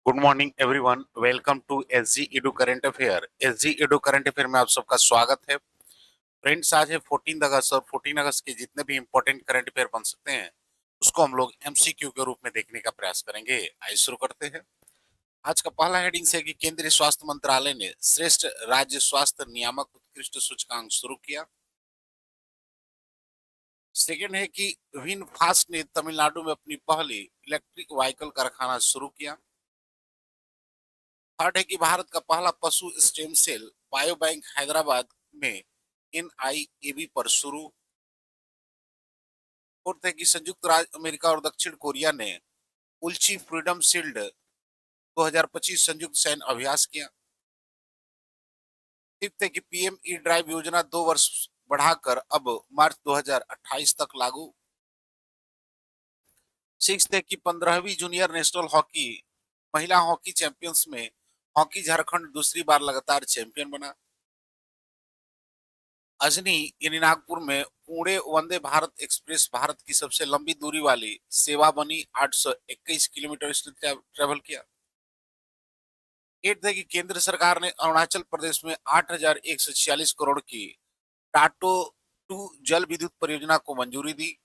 Good morning everyone, welcome to SG Edu current affair. SG Edu current affair में आप सबका स्वागत है। फ्रेंड्स, आज है 14 अगस्त और 14 अगस्त के जितने भी इंपॉर्टेंट करंट अफेयर बन सकते हैं उसको हम लोग एमसीक्यू के रूप में देखने का प्रयास करेंगे। आइए शुरू करते हैं। आज का पहला हेडिंग है कि केंद्रीय स्वास्थ्य मंत्रालय ने श्रेष्ठ राज्य स्वास्थ्य नियामक उत्कृष्ट सूचकांक शुरू किया। सेकेंड है कि विनफास्ट ने तमिलनाडु में अपनी पहली इलेक्ट्रिक व्हीकल कारखाना शुरू किया। थर्ड है कि भारत का पहला पशु stem cell bio bank Hyderabad में एनआईएबी पर शुरू। फोर्थ है कि संयुक्त राज्य अमेरिका और दक्षिण कोरिया ने उल्ची फ्रीडम शील्ड 2025 संयुक्त सैन्य अभ्यास किया। फिफ्थ है कि पीएम ई ड्राइव योजना 2 वर्ष बढ़ाकर अब मार्च 2028 तक लागू। सिक्स है कि 15वीं जूनियर नेशनल हॉकी महिला हॉकी चैंपियंस में हॉकी झारखंड दूसरी बार लगातार चैंपियन बना। अजनी यानी नागपुर में पुणे वंदे भारत एक्सप्रेस भारत की सबसे लंबी दूरी वाली सेवा बनी। 821 किलोमीटर इसने ट्रेवल किया। एट है कि केंद्र सरकार ने अरुणाचल प्रदेश में 8,146 करोड़ की टाटो 2 जल विद्युत परियोजना को मंजूरी दी।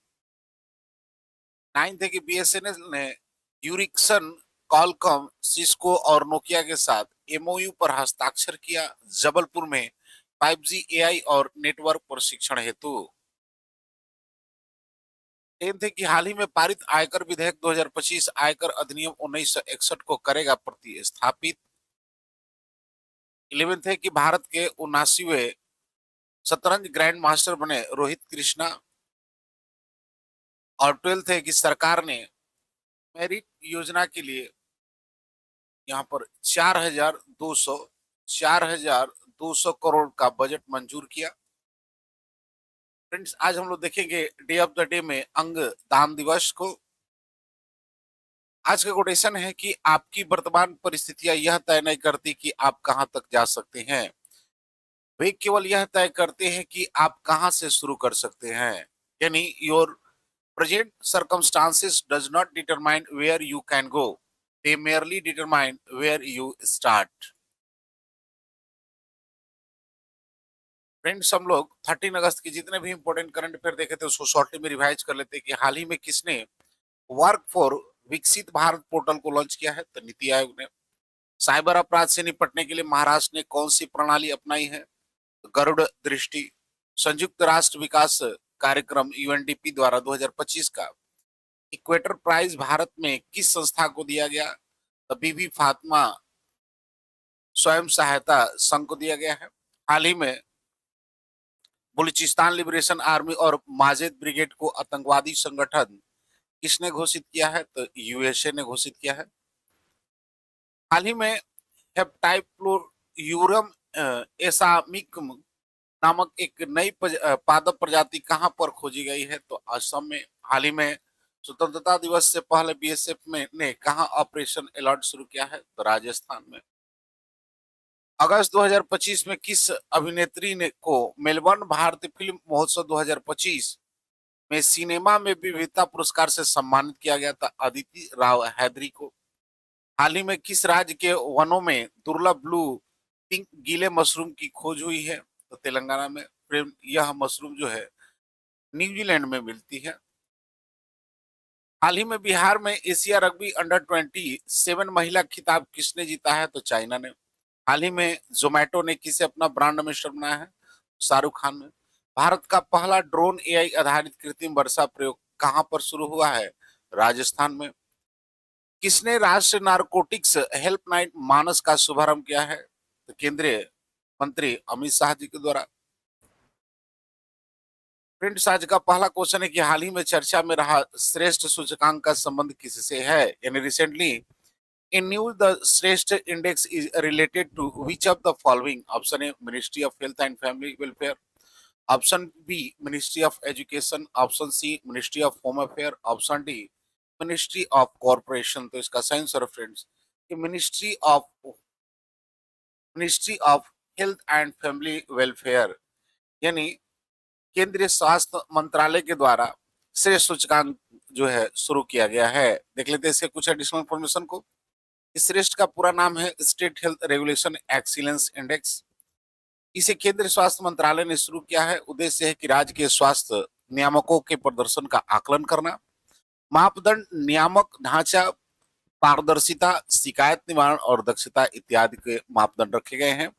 नाइन्थ है कि बीएसएनएल ने यूरिक्सन, कॉलकॉम, सिस्को और नोकिया के साथ एमओयू पर हस्ताक्षर किया जबलपुर में 5G एआई और नेटवर्क प्रशिक्षण हेतु। टेंथ है कि हाल ही में पारित आयकर विधेयक 2025 आयकर अधिनियम 1961 को करेगा प्रतिस्थापित। 11th है कि भारत के 79वें शतरंज ग्रैंड मास्टर बने रोहित कृष्णा। और 12th है कि सरकार ने मेरिट योजना के लिए यहाँ पर 4,200 करोड़ का बजट मंजूर किया। फ्रेंड्स, आज हम लोग देखेंगे डे ऑफ द डे में अंग दान दिवस को। आज का कोटेशन है कि आपकी वर्तमान परिस्थितियां यह तय नहीं करती कि आप कहां तक जा सकते हैं, वे केवल यह तय करते हैं कि आप कहां से शुरू कर सकते हैं। यानी your present circumstances does not determine where you can go, they merely determine where you start. Friends, हम लोग 13 अगस्त की जितने भी इंपॉर्टेंट करंट अफेयर देखे थे उसको शॉर्टली में रिवाइज कर लेते हैं कि हाल ही में किसने वर्क फॉर विकसित भारत पोर्टल को लॉन्च किया है। तो नीति आयोग ने। साइबर अपराध से निपटने के लिए महाराष्ट्र ने कौन सी प्रणाली अपनाई है? गरुड़ दृष्टि। संयुक्त राष्ट्र विकास कार्यक्रम यूएनडीपी द्वारा 2025 का इक्वेटर प्राइज भारत में किस संस्था को दिया गया? तो बीबी फातिमा स्वयं सहायता संघ को दिया गया है। हाल ही में बलूचिस्तान लिबरेशन आर्मी और माजेद ब्रिगेड को आतंकवादी संगठन किसने घोषित किया है? तो यूएसए ने घोषित किया है। हाल ही में हेप्टाइप्लोयूरम एसामिकम नामक एक नई पादप प्रजाति कहां पर खोजी गई है? तो असम में। हाल ही में स्वतंत्रता दिवस से पहले बीएसएफ में ने कहां ऑपरेशन अलर्ट शुरू किया है? तो राजस्थान में। अगस्त 2025 में किस अभिनेत्री ने को मेलबर्न भारतीय फिल्म महोत्सव 2025 में सिनेमा में विविधता पुरस्कार से सम्मानित किया गया था? अदिति राव हैदरी को। हाल ही में किस राज्य के वनों में दुर्लभ ब्लू पिंक गीले मशरूम की खोज हुई है? तो तेलंगाना में। यह मशरूम जो है न्यूजीलैंड में मिलती है। हाल ही में बिहार में एशिया रग्बी अंडर 27 महिला खिताब किसने जीता है? तो चाइना ने। हाल ही में जोमेटो ने किसे अपना ब्रांड एम्बेसडर बनाया है? शाहरुख खान ने। भारत का पहला ड्रोन एआई आधारित कृत्रिम वर्षा प्रयोग कहां पर शुरू हुआ है? राजस्थान में। किसने राष्ट्रीय नारकोटिक्स हेल्पलाइन मानस का शुभारंभ किया है? तो केंद्रीय मंत्री अमित शाह जी के द्वारा। फ्रेंड्स, आज का पहला क्वेश्चन है कि हाल ही में चर्चा में रहा श्रेष्ठ सूचकांक का संबंध किससे है? यानी recently in news the Shreshtha index is related to which of the following? Option A ministry of health and family welfare, option B ministry of education, option C ministry of home affair, option D ministry of corporation. तो इसका सही answer है friends कि ministry of health and family welfare, यानी केंद्रीय स्वास्थ्य मंत्रालय के द्वारा श्रेष्ठ सूचकांक जो है शुरू किया गया है। देख लेते हैं इसके कुछ एडिशनल इन्फॉर्मेशन को। इस श्रेष्ठ का पूरा नाम है state health regulation excellence index. इसे केंद्रीय स्वास्थ्य मंत्रालय ने शुरू किया है। उद्देश्य है कि राज्य के स्वास्थ्य नियामकों के प्रदर्शन का आकलन करना। मापदंड नियामक ढांचा, पारदर्शिता, शिकायत निवारण और दक्षता इत्यादि के मापदंड रखे गए हैं।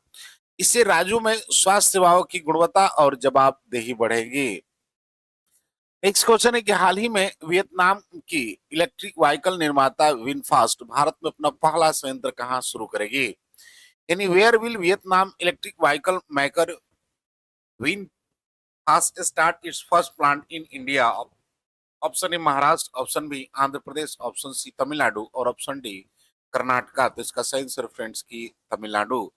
इससे राज्यों में स्वास्थ्य सेवाओं की गुणवत्ता और जवाबदेही बढ़ेगी। नेक्स्ट क्वेश्चन है कि हाल ही में वियतनाम की इलेक्ट्रिक व्हीकल निर्माता विनफास्ट भारत में अपना पहला संयंत्र कहां शुरू करेगी? यानी where will Vietnam electric vehicle maker VinFast start its first plant in India? Option A Maharashtra, option B Andhra Pradesh, option C Tamil Nadu और ऑप्शन डी कर्नाटका। तो इसका सही आंसर फ्रेंड्स की तमिलनाडु।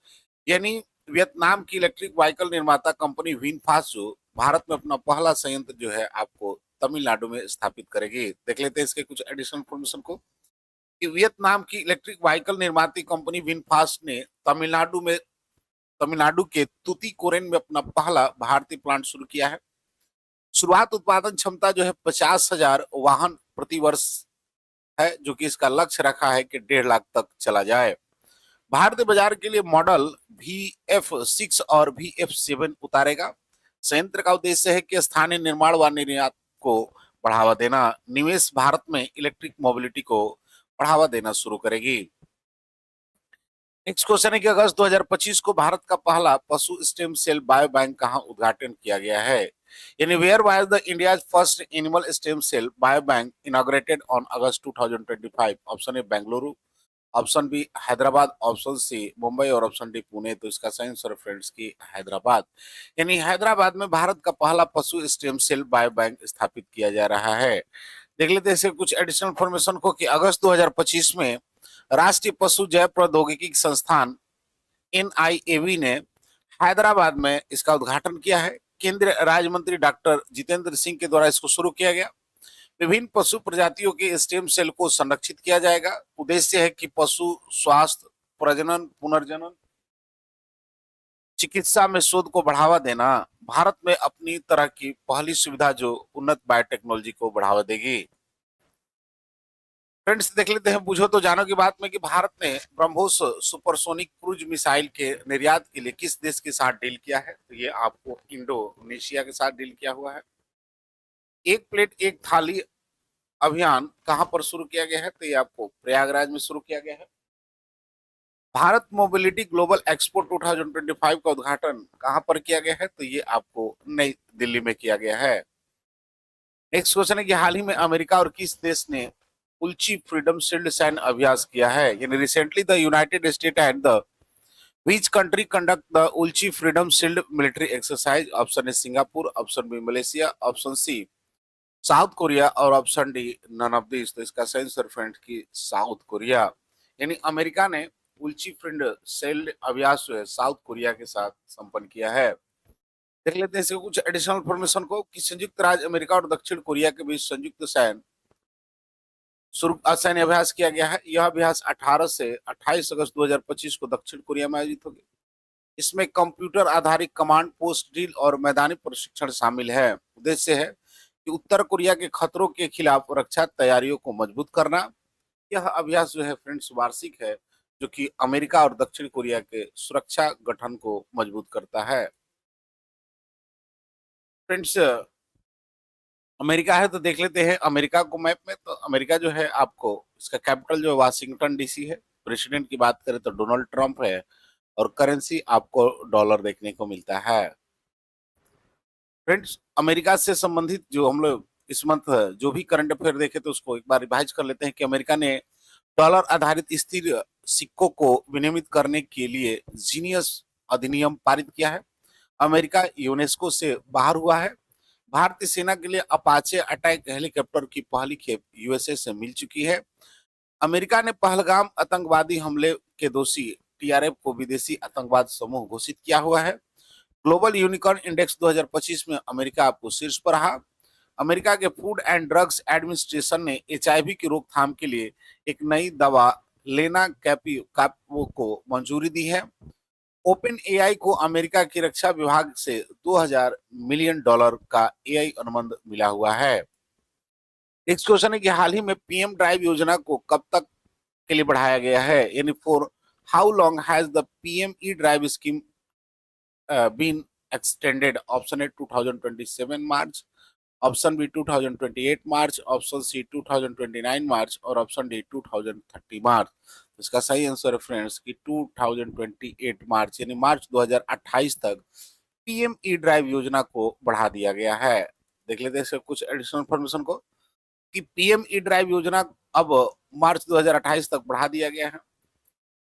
यानी वियतनाम की इलेक्ट्रिक व्हीकल निर्माता कंपनी विनफास्ट जो भारत में अपना पहला संयंत्र जो है आपको तमिलनाडु में स्थापित करेगी। देख लेते हैं इसके कुछ एडिशनल इन्फॉर्मेशन को कि वियतनाम की इलेक्ट्रिक व्हीकल निर्माती कंपनी विनफास्ट ने तमिलनाडु के तुतीकोरिन में अपना पहला भारतीय प्लांट शुरू किया है। शुरुआत उत्पादन क्षमता जो है 50,000 वाहन प्रति वर्ष है, जो कि इसका लक्ष्य रखा है कि 1.5 लाख तक चला जाए। भारतीय बाजार के लिए मॉडल VF6 और VF7 उतारेगा। संयंत्र का उद्देश्य है कि स्थानीय निर्माण व निर्यात को बढ़ावा देना। निवेश भारत में इलेक्ट्रिक मोबिलिटी को बढ़ावा देना शुरू करेगी। नेक्स्ट क्वेश्चन है कि अगस्त 2025 को भारत का पहला पशु स्टेम सेल बायो बैंक कहां उद्घाटन किया गया है? यानी where was the India's first animal stem cell bio bank inaugurated on August 2025? Option A Bengaluru, option B Hyderabad, option C Mumbai और ऑप्शन डी पुणे। तो इसका सही आंसर फ्रेंड्स की हैदराबाद। यानी हैदराबाद में भारत का पहला पशु स्टेम सेल बायो बैंक स्थापित किया जा रहा है। देख लेते हैं इसके कुछ एडिशनल इन्फॉर्मेशन को कि अगस्त 2025 में राष्ट्रीय पशु जैव प्रौद्योगिकी संस्थान NIAV ने हैदराबाद में इसका उद्घाटन किया है। केंद्रीय राज्य मंत्री डॉक्टर जितेंद्र सिंह के द्वारा इसको शुरू किया गया। विभिन्न पशु प्रजातियों के स्टेम सेल को संरक्षित किया जाएगा। उद्देश्य है कि पशु स्वास्थ्य, प्रजनन, पुनर्जनन, चिकित्सा में शोध को बढ़ावा देना। भारत में अपनी तरह की पहली सुविधा जो उन्नत बायोटेक्नोलॉजी को बढ़ावा देगी। फ्रेंड्स देख लेते हैं बुझो तो जानो की बात में कि भारत ने ब्रह्मोस सुपरसोनिक क्रूज मिसाइल के निर्यात के लिए किस देश के साथ डील किया है? तो ये आपको इंडोनेशिया के साथ डील किया हुआ है। एक प्लेट एक थाली अभियान कहां पर शुरू किया गया है? तो ये आपको प्रयागराज में शुरू किया गया है। भारत मोबिलिटी ग्लोबल एक्सपो 2025 का उद्घाटन कहां पर किया गया है? तो ये आपको नई दिल्ली में किया गया है। नेक्स्ट क्वेश्चन है कि हाल ही में अमेरिका और किस देश ने उल्ची फ्रीडम शील्ड सैन्य अभ्यास किया है? यानी recently the United State and the which country conduct the Ulchi Freedom Shield military exercise? Option A Singapore, option B Malaysia, option C South Korea और option D none of this. तो इसका सही answer friend की South Korea. यानी America ने Ulchi Freedom shield अभ्यास जो है साउथ कोरिया के साथ संपन्न किया है। देख लेते हैं इसके कुछ एडिशनल इन्फॉर्मेशन को कि संयुक्त राज्य अमेरिका और दक्षिण कोरिया के बीच संयुक्त सैन्य अभ्यास किया गया है। यह अभ्यास 18 से 28 अगस्त 2025 को दक्षिण कोरिया में आयोजित होगी। इसमें कंप्यूटर आधारित कमांड पोस्ट ड्रिल और मैदानी प्रशिक्षण शामिल है। उद्देश्य है कि उत्तर कोरिया के खतरों के खिलाफ रक्षा तैयारियों को मजबूत करना। यह अभ्यास जो है फ्रेंड्स वार्षिक है, जो कि अमेरिका और दक्षिण कोरिया के सुरक्षा गठन को मजबूत करता है। फ्रेंड्स अमेरिका है तो देख लेते हैं अमेरिका को मैप में। तो अमेरिका जो है आपको इसका कैपिटल जो है वाशिंगटन DC है। प्रेसिडेंट की बात करें तो डोनाल्ड ट्रंप है और करेंसी आपको डॉलर देखने को मिलता है। फ्रेंड्स अमेरिका से संबंधित जो हम लोग इस मंथ जो भी करंट अफेयर देखे तो उसको एक बार रिवाइज कर लेते हैं कि अमेरिका ने डॉलर आधारित स्थिर सिक्कों को विनियमित करने के लिए जीनियस अधिनियम पारित किया है। अमेरिका यूनेस्को से बाहर हुआ है। भारतीय सेना के लिए अपाचे अटैक हेलीकॉप्टर की पहली खेप USA से मिल चुकी है। अमेरिका ने पहलगाम आतंकवादी हमले के दोषी TRF को विदेशी आतंकवाद समूह घोषित किया हुआ है। ग्लोबल यूनिकॉर्न इंडेक्स 2025 में अमेरिका आपको शीर्ष पर रहा। अमेरिका के फूड एंड ड्रग्स एडमिनिस्ट्रेशन ने HIV की रोकथाम के लिए एक नई दवा लेना कैपो को मंजूरी दी है। ओपन AI को अमेरिका की रक्षा विभाग से $2000 मिलियन का AI अनुबंध मिला हुआ है। नेक्स्ट क्वेश्चन है कि हाल ही में PM ड्राइव योजना को कब तक के लिए बढ़ाया गया है, यानी for how long has the PM E drive scheme been extended? Option A 2027 March, option B 2028 March, option C 2029 March और ऑप्शन डी 2030 मार्च। तो इसका सही आंसर है फ्रेंड्स कि 2028 मार्च, यानी मार्च 2028 तक पीएम ई ड्राइव योजना को बढ़ा दिया गया है। देख लेते हैं इसके कुछ एडिशनल इन्फॉर्मेशन को कि पीएम ई ड्राइव योजना अब मार्च 2028 तक बढ़ा दिया गया है।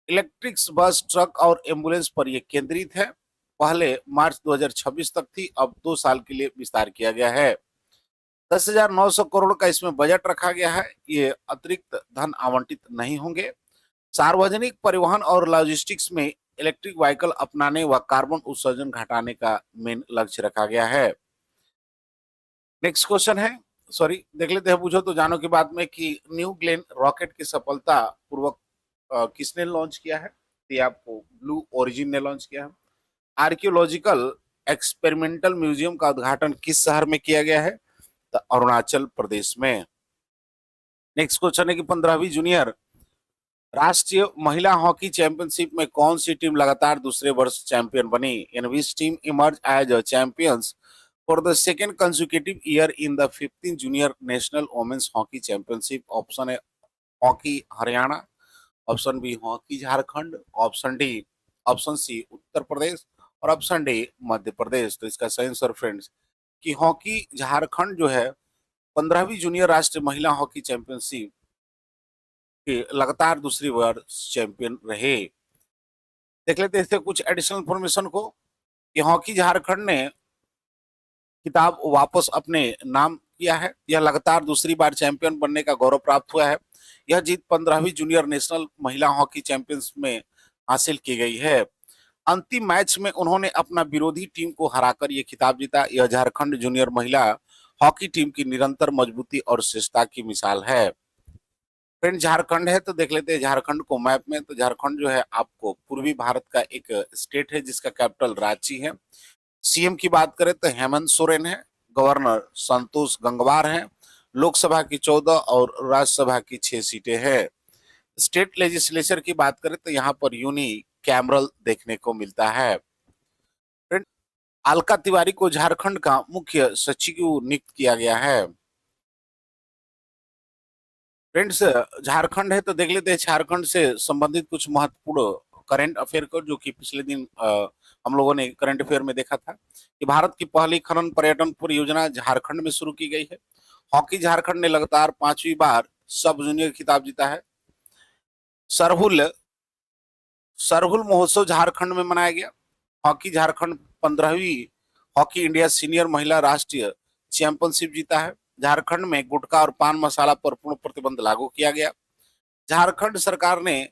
इलेक्ट्रिक बस, ट्रक और एम्बुलेंस पर यह केंद्रित है। पहले मार्च 2026 तक थी, अब 2 साल के लिए विस्तार किया गया है। 10,900 करोड़ का इसमें बजट रखा गया है। ये अतिरिक्त धन आवंटित नहीं होंगे। सार्वजनिक परिवहन और लॉजिस्टिक्स में इलेक्ट्रिक व्हीकल अपनाने व कार्बन उत्सर्जन घटाने का मेन लक्ष्य रखा गया है। नेक्स्ट क्वेश्चन है, सॉरी देख लेते हैं पूछो तो जानो के बाद में कि न्यू ग्लेन रॉकेट की सफलता पूर्वक किसने लॉन्च किया है? ये आपको ब्लू ओरिजिन ने लॉन्च किया है। आर्कियोलॉजिकल एक्सपेरिमेंटल म्यूजियम का उद्घाटन किस शहर में किया गया है? तो अरुणाचल प्रदेश में। नेक्स्ट क्वेश्चन है कि 15वीं जूनियर राष्ट्रीय महिला हॉकी चैंपियनशिप में कौन सी टीम लगातार दूसरे वर्ष चैंपियन बनी? In which team emerge as a champions for the second consecutive year in the 15th junior national women's hockey championship? Option A hockey Haryana, option B hockey Jharkhand, option C Uttar Pradesh और option D Madhya Pradesh. तो इसका सही answer friends कि hockey Jharkhand जो है 15वीं junior राष्ट्रीय महिला hockey championship के लगातार दूसरी बार चैंपियन रहे। देख लेते हैं इससे कुछ एडिशनल इंफॉर्मेशन को कि हॉकी झारखंड ने खिताब वापस अपने नाम किया है। यह लगातार दूसरी बार चैंपियन बनने का गौरव प्राप्त हुआ है। यह जीत 15वीं जूनियर नेशनल महिला हॉकी चैंपियंस में हासिल की गई है। अंतिम मैच में उन्होंने अपना विरोधी टीम को हराकर यह खिताब जीता। यह झारखंड जूनियर महिला हॉकी टीम की निरंतर मजबूती और श्रेष्ठता की मिसाल है। फ्रेंड झारखंड है तो देख लेते हैं झारखंड को मैप में। तो झारखंड जो है आपको पूर्वी भारत का एक स्टेट है जिसका कैपिटल रांची है। सीएम की बात करें तो हेमंत सोरेन है, गवर्नर संतोष गंगवार हैं, लोकसभा की 14 और राज्यसभा की 6 सीटें हैं। स्टेट लेजिस्लेचर की बात करें तो यहाँ पर यूनि कैमरल देखने को मिलता है। फ्रेंड अलका तिवारी को झारखंड का मुख्य सचिव नियुक्त किया गया है। फ्रेंड्स झारखंड है तो देख लेते हैं झारखंड से संबंधित कुछ महत्वपूर्ण करंट अफेयर को जो कि पिछले दिन हम लोगों ने करंट अफेयर में देखा था कि भारत की पहली खनन पर्यटन परियोजना झारखंड में शुरू की गई है। हॉकी झारखंड ने लगातार 5वीं बार सब जूनियर खिताब जीता है। सरहुल सरहुल महोत्सव झारखंड में मनाया गया। हॉकी झारखंड 15वीं हॉकी इंडिया सीनियर महिला राष्ट्रीय चैंपियनशिप जीता है। झारखंड में गुटखा और पान मसाला पर पूर्ण प्रतिबंध लागू किया गया। झारखंड सरकार ने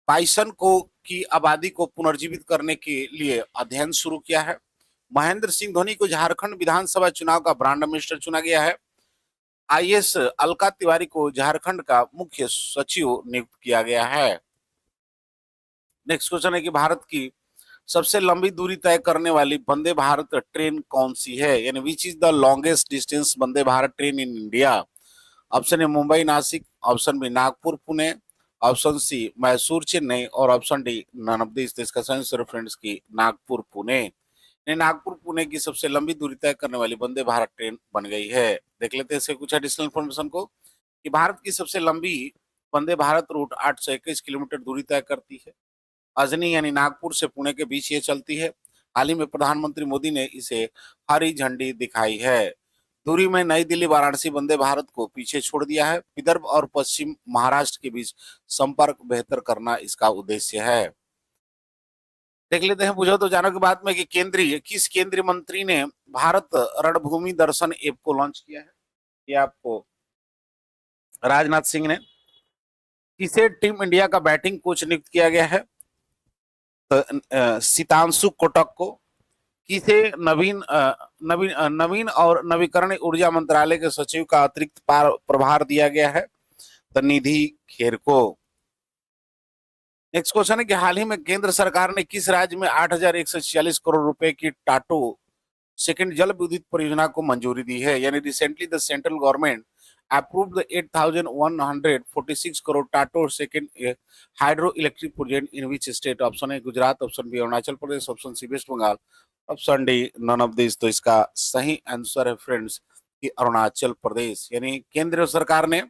बाइसन को की आबादी को पुनर्जीवित करने के लिए अध्ययन शुरू किया है। महेंद्र सिंह धोनी को झारखंड विधानसभा चुनाव का ब्रांड एम्बेसडर चुना गया है। आईएएस अलका तिवारी को झारखंड का मुख्य सचिव नियुक्त किया गया है। नेक्स्ट क्वेश्चन है कि भारत की सबसे लंबी दूरी तय करने वाली वंदे भारत ट्रेन कौन सी है? यानी which is the longest distance Vande Bharat train in India? Option A Mumbai Nashik, option B Nagpur Pune, option C Mysore Chennai और option D none of this. इसका सही आंसर फ्रेंड्स की नागपुर पुणे। नागपुर पुणे की सबसे लंबी दूरी तय करने वाली वंदे भारत ट्रेन बन गई है। देख लेते हैं इससे कुछ एडिशनल इन्फॉर्मेशन को कि भारत की सबसे लंबी वंदे भारत रूट 821 किलोमीटर दूरी तय करती है। अजनी यानी नागपुर से पुणे के बीच ये चलती है। हाल ही में प्रधानमंत्री मोदी ने इसे हरी झंडी दिखाई है। दूरी में नई दिल्ली वाराणसी वंदे भारत को पीछे छोड़ दिया है। विदर्भ और पश्चिम महाराष्ट्र के बीच संपर्क बेहतर करना इसका उद्देश्य है। देख लेते हैं बुझो तो जानो के बाद में कि किस केंद्रीय मंत्री ने भारत रणभूमि दर्शन ऐप को लॉन्च किया है? ये आपको राजनाथ सिंह ने। किसे टीम इंडिया का बैटिंग कोच नियुक्त किया गया है? तो सीतांशु कोटक को। किसे नवीन और नवीकरणीय ऊर्जा मंत्रालय के सचिव का अतिरिक्त प्रभार दिया गया है? तो निधि खेर को। नेक्स्ट क्वेश्चन है कि हाल ही में केंद्र सरकार ने किस राज्य में 8,146 करोड़ रुपए की टाटो सेकंड जल विद्युत परियोजना को मंजूरी दी है? यानी recently the central government approved the 8,146 crore Tato second hydro electric project in which state? Option A Gujarat, option B Arunachal Pradesh, option C West Bengal, option D none of this. तो इसका सही आंसर है फ्रेंड्स कि अरुणाचल प्रदेश, यानी केंद्र सरकार ने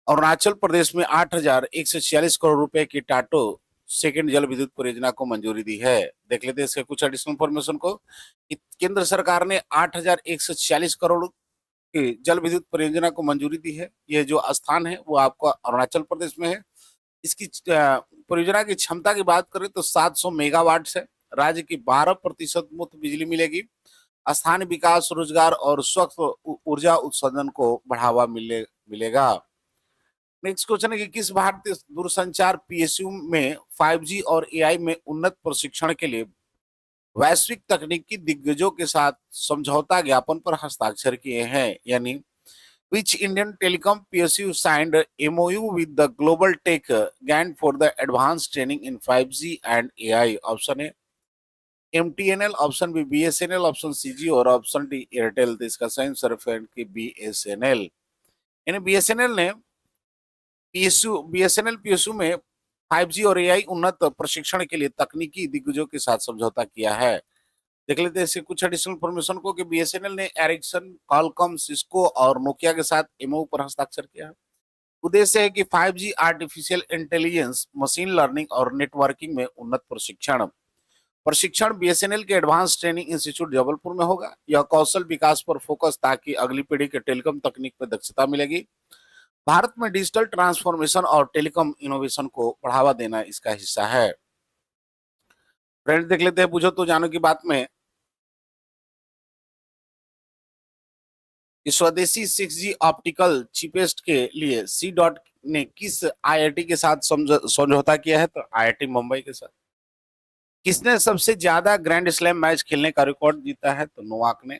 अरुणाचल प्रदेश में 8,146 करोड़ रुपए की टाटो सेकेंड जल विद्युत परियोजना को मंजूरी दी है। देख लेते हैं इसके कुछ एडिशनल इन्फॉर्मेशन को कि केंद्र सरकार ने 8,146 करोड़ की जल विद्युत परियोजना को मंजूरी दी है। यह जो स्थान है वो आपका अरुणाचल प्रदेश में है। इसकी परियोजना की क्षमता की बात करें तो 700 मेगावाट है। राज्य की 12% मुफ्त बिजली मिलेगी। स्थानीय विकास, रोजगार और स्वच्छ ऊर्जा उत्सर्जन को बढ़ावा मिलेगा। नेक्स्ट क्वेश्चन है कि किस भारतीय दूरसंचार पीएसयू में 5G और एआई में उन्नत प्रशिक्षण के लिए वैश्विक तकनीकी दिग्गजों के साथ समझौता ज्ञापन पर हस्ताक्षर किए हैं? यानी which Indian telecom PSU signed MOU with the Global Tech Giant for the advanced training in 5G and AI? Option है MTNL, option B BSNL, option C Jio और ऑप्शन डी एयरटेल। तो इसका सही आंसर है कि BSNL। यानी BSNL ने BSNL PSU में 5G और AI उन्नत प्रशिक्षण के लिए तकनीकी दिग्गजों के साथ समझौता किया है। देख लेते हैं इसके कुछ एडिशनल इन्फॉर्मेशन को कि बीएसएनएल ने एरिक्सन, कॉलकॉम, सिस्को और नोकिया के साथ एमओयू पर हस्ताक्षर किया है। उद्देश्य है कि 5G, artificial intelligence, machine learning और नेटवर्किंग में उन्नत प्रशिक्षण बीएसएनएल के एडवांस ट्रेनिंग इंस्टीट्यूट जबलपुर में होगा। यह कौशल विकास पर फोकस ताकि अगली पीढ़ी के टेलीकॉम तकनीक में दक्षता मिलेगी। भारत में डिजिटल ट्रांसफॉर्मेशन और टेलीकॉम इनोवेशन को बढ़ावा देना इसका हिस्सा है। फ्रेंड्स देख लेते हैं पूछो तो जानो की बात में स्वदेशी 6G ऑप्टिकल चिपेस्ट के लिए सी डॉट ने किस आईआईटी के साथ समझौता किया है? तो आईआईटी मुंबई के साथ। किसने सबसे ज्यादा ग्रैंड स्लैम मैच खेलने का रिकॉर्ड जीता है? तो नोवाक ने।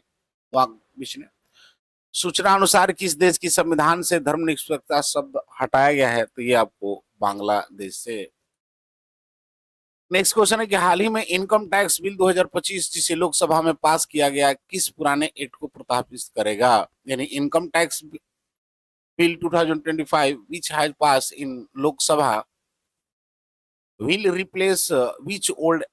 सूचना अनुसार किस देश की संविधान से धर्मनिरपेक्षता शब्द हटाया गया है? तो ये आपको बांग्लादेश से। नेक्स्ट क्वेश्चन है कि हाल ही में इनकम टैक्स बिल 2025 जिसे लोकसभा में पास किया गया किस पुराने एक्ट को प्रस्तावित करेगा? यानी income tax bill 2025 which has passed in Lok Sabha will replace which old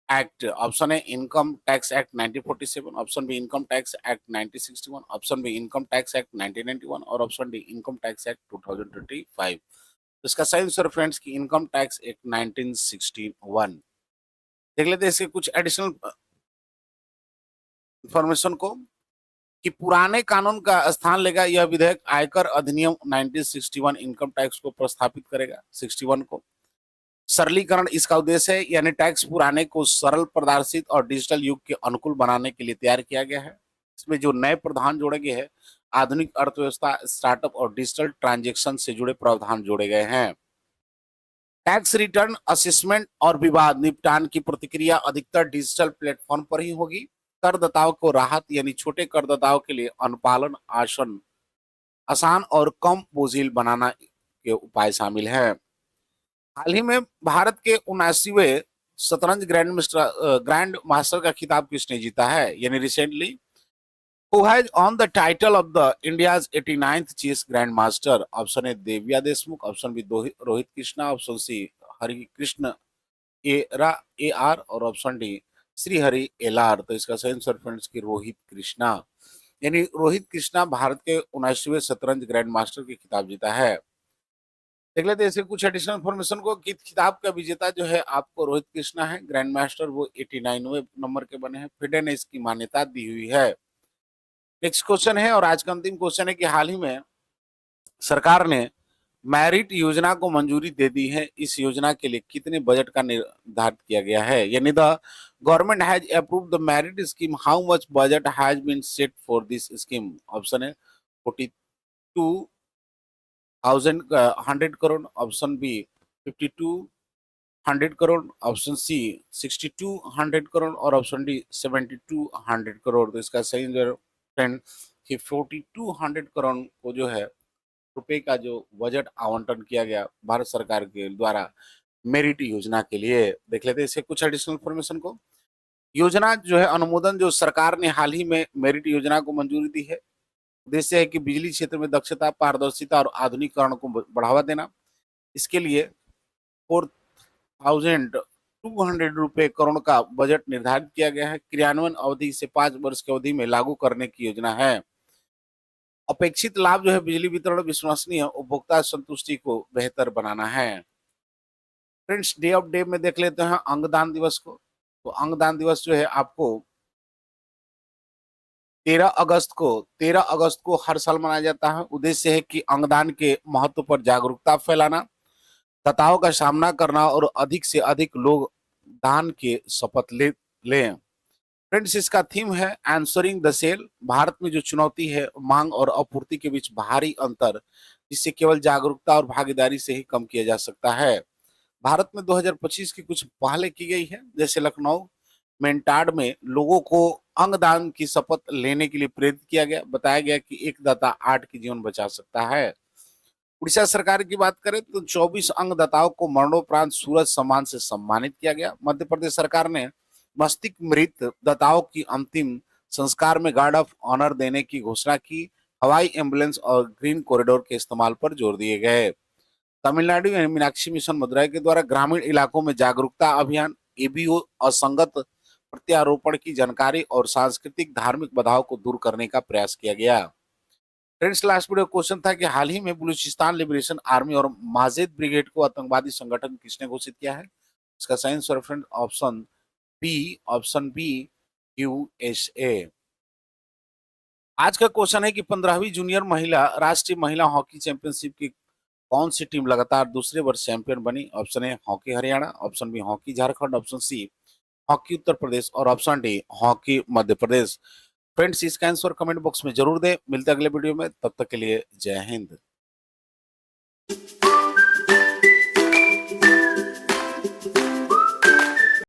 act? Option A income tax act 1947, option B income tax act 1961, option B income tax act 1991 और option D income tax act 2025। तो इसका सही answer friends की income tax act 1961। देख लेते हैं इसके कुछ एडिशनल इंफॉर्मेशन को कि पुराने कानून का स्थान लेगा यह विधेयक आयकर अधिनियम 1961 इनकम टैक्स को प्रस्तावित करेगा। 61 को सरलीकरण इसका उद्देश्य है, यानी टैक्स पुराने को सरल, प्रदर्शित और डिजिटल युग के अनुकूल बनाने के लिए तैयार किया गया है। इसमें जो नए प्रावधान जोड़े गए हैं, आधुनिक अर्थव्यवस्था, स्टार्टअप और डिजिटल ट्रांजैक्शन से जुड़े प्रावधान जोड़े गए हैं। टैक्स रिटर्न असेसमेंट और विवाद निपटान की प्रतिक्रिया अधिकतर डिजिटल प्लेटफॉर्म पर ही होगी। करदाताओं को राहत, यानी छोटे करदाताओं के लिए अनुपालन आसान और कम बोझिल बनाना के उपाय शामिल है। हाल ही में भारत के 79वें शतरंज ग्रैंड मास्टर का खिताब किसने जीता है? यानी recently who has on the title of the India's 89th chess grandmaster? Option A Divya Deshmukh, option B Rohit Krishna, option C Hari Krishna A R और option D Shri Hari L R. तो इसका सही आंसर फ्रेंड्स की रोहित कृष्णा, यानी रोहित कृष्णा भारत के 79वें शतरंज ग्रैंड मास्टर की खिताब जीता है। देख लेते हैं इसके कुछ एडिशनल इन्फॉर्मेशन को कि खिताब का विजेता जो है आपको रोहित कृष्णा है। ग्रैंड मास्टर वो 89वें नंबर के बने हैं। फिडे ने इसकी मान्यता दी हुई है। नेक्स्ट क्वेश्चन है और आज का अंतिम क्वेश्चन है कि हाल ही में सरकार ने मैरिट योजना को मंजूरी दे दी है। इस योजना के लिए कितने बजट का निर्धारित किया गया है? यानी the government has approved the merit scheme, how much budget has been set for this scheme? Option है 42,100 crore, option B 5200 crore, option C 6200 crore और ऑप्शन डी 7200 करोड़। तो इसका सही फ्रेंड कि 4200 करोड़ को जो है रुपए का जो बजट आवंटन किया गया भारत सरकार के द्वारा मेरिट योजना के लिए। देख लेते हैं इससे कुछ एडिशनल इन्फॉर्मेशन को। योजना जो है अनुमोदन जो सरकार ने हाल ही में मेरिट योजना को मंजूरी दी है। उद्देश्य है कि बिजली क्षेत्र में दक्षता, पारदर्शिता और आधुनिकीकरण को बढ़ावा देना। इसके लिए 4,200 करोड़ का बजट निर्धारित किया गया है। क्रियान्वयन अवधि से 5 वर्ष की अवधि में लागू करने की योजना है। अपेक्षित लाभ जो है बिजली वितरण विश्वसनीय, उपभोक्ता संतुष्टि को बेहतर बनाना है। फ्रेंड्स, डे ऑफ डे में देख लेते हैं अंगदान दिवस को। तो अंगदान दिवस जो है आपको 13 अगस्त को हर साल मनाया जाता है। उद्देश्य है कि अंगदान के महत्व पर जागरूकता फैलाना, दाताओं का सामना करना और अधिक से अधिक लोग दान के शपथ लें। फ्रेंड्स, इसका थीम है आंसरिंग द सेल। भारत में जो चुनौती है मांग और आपूर्ति के बीच भारी अंतर, जिसे केवल जागरूकता और भागीदारी से ही कम किया जा सकता है। भारत में 2025 की कुछ पहले की गई है, जैसे लखनऊ मेंटाड में लोगों को अंगदान की शपथ लेने के लिए प्रेरित किया गया। बताया गया कि एक दाता 8 की जीवन बचा सकता है। उड़ीसा सरकार की बात करें तो 24 अंगदाताओं को मरणोपरांत सूरज सम्मान से सम्मानित किया गया। मध्य प्रदेश सरकार ने मस्तिष्क मृत दाताओं की अंतिम संस्कार में गार्ड ऑफ ऑनर देने की घोषणा की। हवाई एम्बुलेंस और ग्रीन कॉरिडोर के इस्तेमाल पर जोर दिए गए। तमिलनाडु में मीनाक्षी मिशन मदुरई के द्वारा ग्रामीण इलाकों में जागरूकता अभियान, एबीओ असंगत प्रत्यारोपण की जानकारी और सांस्कृतिक धार्मिक बाधाओं को दूर करने का प्रयास किया गया। फ्रेंड्स, लास्ट वीडियो क्वेश्चन था कि हाल ही में बलूचिस्तान लिबरेशन आर्मी और माजेद ब्रिगेड को आतंकवादी संगठन किसने घोषित किया है? इसका सही answer friend option B USA. आज का क्वेश्चन है कि 15वीं जूनियर महिला राष्ट्रीय महिला हॉकी चैंपियनशिप की कौन सी टीम लगातार दूसरे वर्ष चैंपियन बनी? Option A hockey Haryana, option B hockey Jharkhand, option C hockey Uttar Pradesh और option D hockey Madhya Pradesh. Friends, इसका आंसर कमेंट बॉक्स में जरूर दें। मिलते हैं अगले वीडियो में, तब तक के लिए जय हिंद।